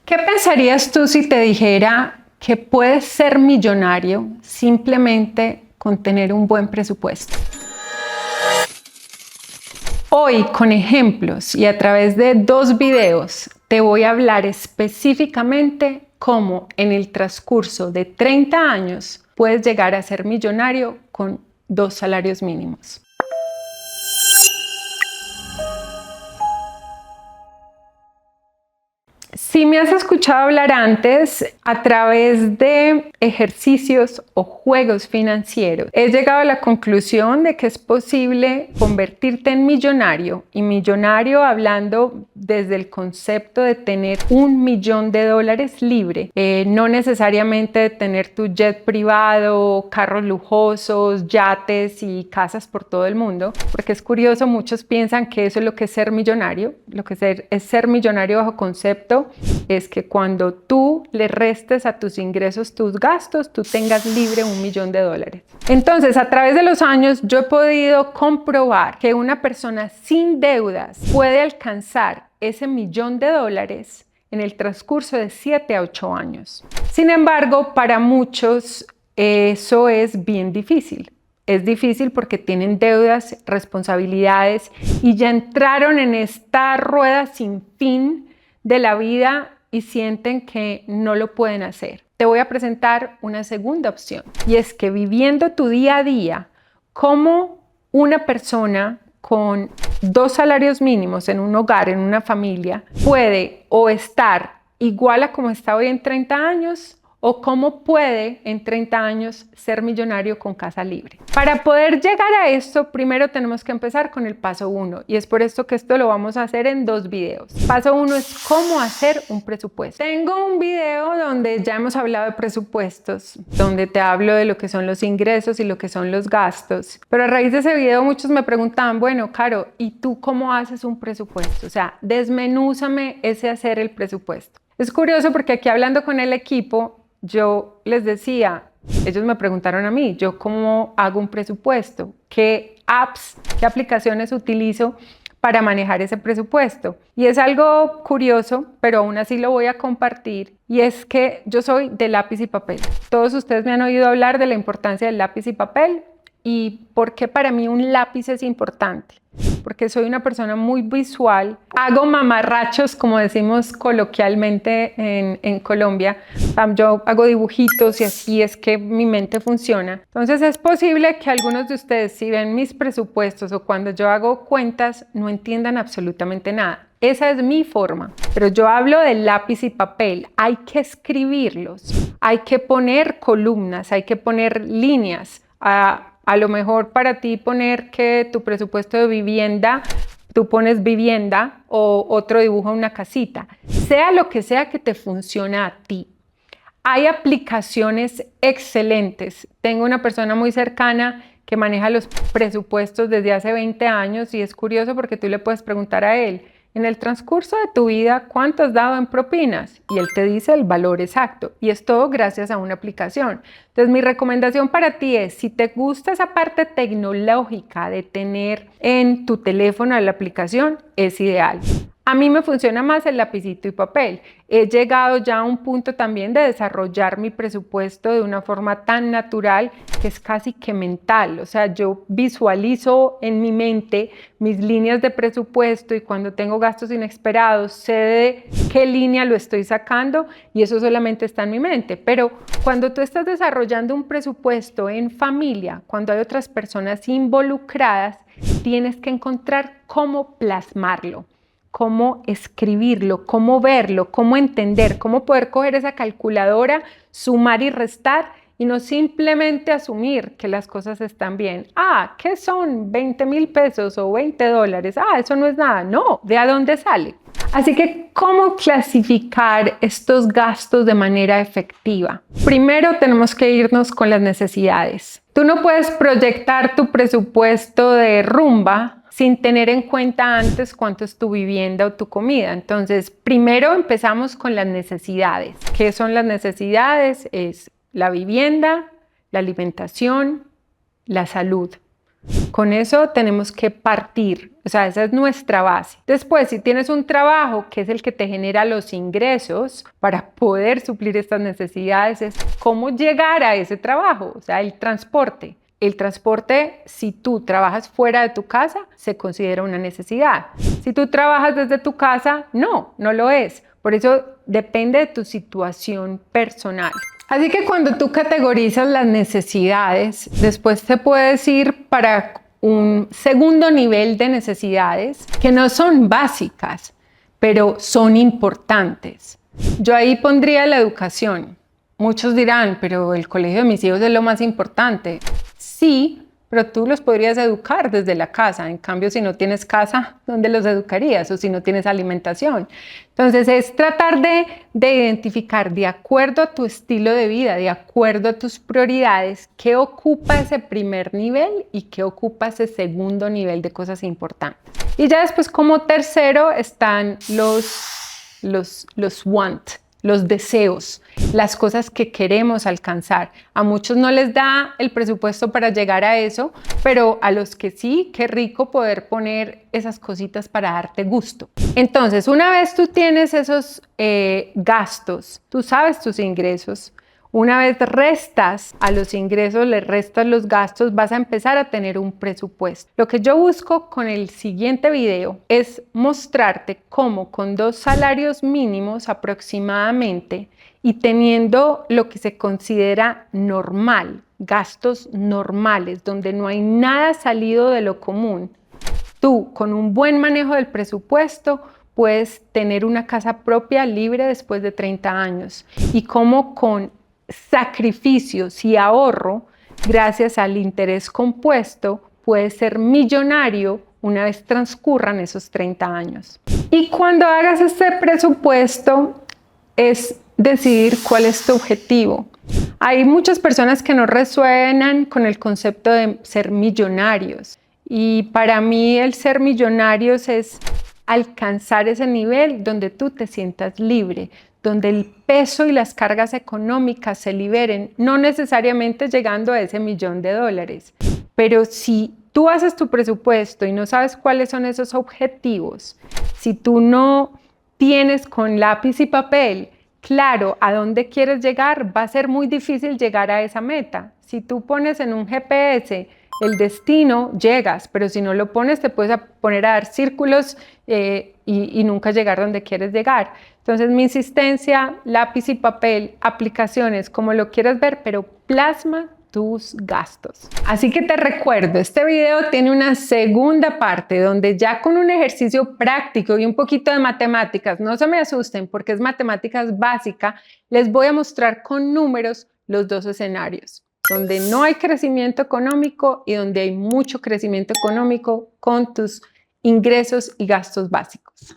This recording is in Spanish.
¿Qué pensarías tú si te dijera que puedes ser millonario simplemente con tener un buen presupuesto? Hoy, con ejemplos y a través de 2 videos, te voy a hablar específicamente cómo en el transcurso de 30 años puedes llegar a ser millonario con 2 salarios mínimos. Si me has escuchado hablar antes, a través de ejercicios o juegos financieros, he llegado a la conclusión de que es posible convertirte en millonario, y millonario hablando desde el concepto de tener $1.000.000 libre, no necesariamente de tener tu jet privado, carros lujosos, yates y casas por todo el mundo, porque es curioso, muchos piensan que eso es lo que es ser millonario. Lo que es ser millonario bajo concepto es que cuando tú le restes a tus ingresos tus gastos, tú tengas libre $1.000.000. Entonces, a través de los años, yo he podido comprobar que una persona sin deudas puede alcanzar ese $1.000.000 en el transcurso de 7 a 8 años. Sin embargo, para muchos eso es bien difícil. Es difícil porque tienen deudas, responsabilidades y ya entraron en esta rueda sin fin de la vida y sienten que no lo pueden hacer. Te voy a presentar una segunda opción, y es que viviendo tu día a día como una persona con 2 salarios mínimos en un hogar, en una familia, puede o estar igual a como está hoy en 30 años, o cómo puede en 30 años ser millonario con casa libre. Para poder llegar a esto, primero tenemos que empezar con el paso 1, y es por esto que esto lo vamos a hacer en 2 videos. Paso 1 es cómo hacer un presupuesto. Tengo un video donde ya hemos hablado de presupuestos, donde te hablo de lo que son los ingresos y lo que son los gastos, pero a raíz de ese video muchos me preguntaban, bueno, Caro, ¿y tú cómo haces un presupuesto? O sea, desmenúzame ese hacer el presupuesto. Es curioso porque aquí hablando con el equipo, yo les decía, ellos me preguntaron a mí, ¿yo cómo hago un presupuesto? ¿Qué apps, qué aplicaciones utilizo para manejar ese presupuesto? Y es algo curioso, pero aún así lo voy a compartir, y es que yo soy de lápiz y papel. Todos ustedes me han oído hablar de la importancia del lápiz y papel, y por qué para mí un lápiz es importante. Porque soy una persona muy visual, hago mamarrachos, como decimos coloquialmente en Colombia. Yo hago dibujitos y así es que mi mente funciona. Entonces es posible que algunos de ustedes, si ven mis presupuestos o cuando yo hago cuentas, no entiendan absolutamente nada. Esa es mi forma, pero yo hablo de lápiz y papel. Hay que escribirlos, hay que poner columnas, hay que poner líneas. A lo mejor para ti poner que tu presupuesto de vivienda, tú pones vivienda o otro dibujo una casita. Sea lo que sea que te funcione a ti. Hay aplicaciones excelentes. Tengo una persona muy cercana que maneja los presupuestos desde hace 20 años y es curioso porque tú le puedes preguntar a él, en el transcurso de tu vida, ¿cuánto has dado en propinas? Y él te dice el valor exacto, y es todo gracias a una aplicación. Entonces, mi recomendación para ti es, si te gusta esa parte tecnológica de tener en tu teléfono la aplicación, es ideal. A mí me funciona más el lapicito y papel. He llegado ya a un punto también de desarrollar mi presupuesto de una forma tan natural que es casi que mental. O sea, yo visualizo en mi mente mis líneas de presupuesto y cuando tengo gastos inesperados sé de qué línea lo estoy sacando y eso solamente está en mi mente. Pero cuando tú estás desarrollando un presupuesto en familia, cuando hay otras personas involucradas, tienes que encontrar cómo plasmarlo, cómo escribirlo, cómo verlo, cómo entender, cómo poder coger esa calculadora, sumar y restar y no simplemente asumir que las cosas están bien. ¿Qué son 20,000 pesos o $20? Eso no es nada. No, ¿de a dónde sale? Así que, ¿cómo clasificar estos gastos de manera efectiva? Primero tenemos que irnos con las necesidades. Tú no puedes proyectar tu presupuesto de rumba sin tener en cuenta antes cuánto es tu vivienda o tu comida. Entonces, primero empezamos con las necesidades. ¿Qué son las necesidades? Es la vivienda, la alimentación, la salud. Con eso tenemos que partir, o sea, esa es nuestra base. Después, si tienes un trabajo que es el que te genera los ingresos para poder suplir estas necesidades, es cómo llegar a ese trabajo, o sea, el transporte. El transporte, si tú trabajas fuera de tu casa, se considera una necesidad. Si tú trabajas desde tu casa, no lo es. Por eso depende de tu situación personal. Así que cuando tú categorizas las necesidades, después te puedes ir para un segundo nivel de necesidades que no son básicas, pero son importantes. Yo ahí pondría la educación. Muchos dirán, pero el colegio de mis hijos es lo más importante. Sí, pero tú los podrías educar desde la casa. En cambio, si no tienes casa, ¿dónde los educarías? O si no tienes alimentación. Entonces, es tratar de identificar de acuerdo a tu estilo de vida, de acuerdo a tus prioridades, qué ocupa ese primer nivel y qué ocupa ese segundo nivel de cosas importantes. Y ya después, como tercero, están los want, los deseos, las cosas que queremos alcanzar. A muchos no les da el presupuesto para llegar a eso, pero a los que sí, qué rico poder poner esas cositas para darte gusto. Entonces, una vez tú tienes esos gastos, tú sabes tus ingresos, una vez restas a los ingresos, le restas los gastos, vas a empezar a tener un presupuesto. Lo que yo busco con el siguiente video es mostrarte cómo con 2 salarios mínimos aproximadamente y teniendo lo que se considera normal, gastos normales, donde no hay nada salido de lo común, tú con un buen manejo del presupuesto puedes tener una casa propia libre después de 30 años y cómo con sacrificios y ahorro, gracias al interés compuesto, puedes ser millonario una vez transcurran esos 30 años. Y cuando hagas este presupuesto, es decidir cuál es tu objetivo. Hay muchas personas que no resuenan con el concepto de ser millonarios. Y para mí el ser millonarios es alcanzar ese nivel donde tú te sientas libre, donde el peso y las cargas económicas se liberen, no necesariamente llegando a ese $1.000.000. Pero si tú haces tu presupuesto y no sabes cuáles son esos objetivos, si tú no tienes con lápiz y papel claro a dónde quieres llegar, va a ser muy difícil llegar a esa meta. Si tú pones en un GPS el destino, llegas, pero si no lo pones te puedes poner a dar círculos y nunca llegar donde quieres llegar. Entonces mi insistencia, lápiz y papel, aplicaciones, como lo quieras ver, pero plasma tus gastos. Así que te recuerdo, este video tiene una segunda parte donde ya con un ejercicio práctico y un poquito de matemáticas, no se me asusten porque es matemáticas básica, les voy a mostrar con números los 2 escenarios, donde no hay crecimiento económico y donde hay mucho crecimiento económico con tus ingresos y gastos básicos.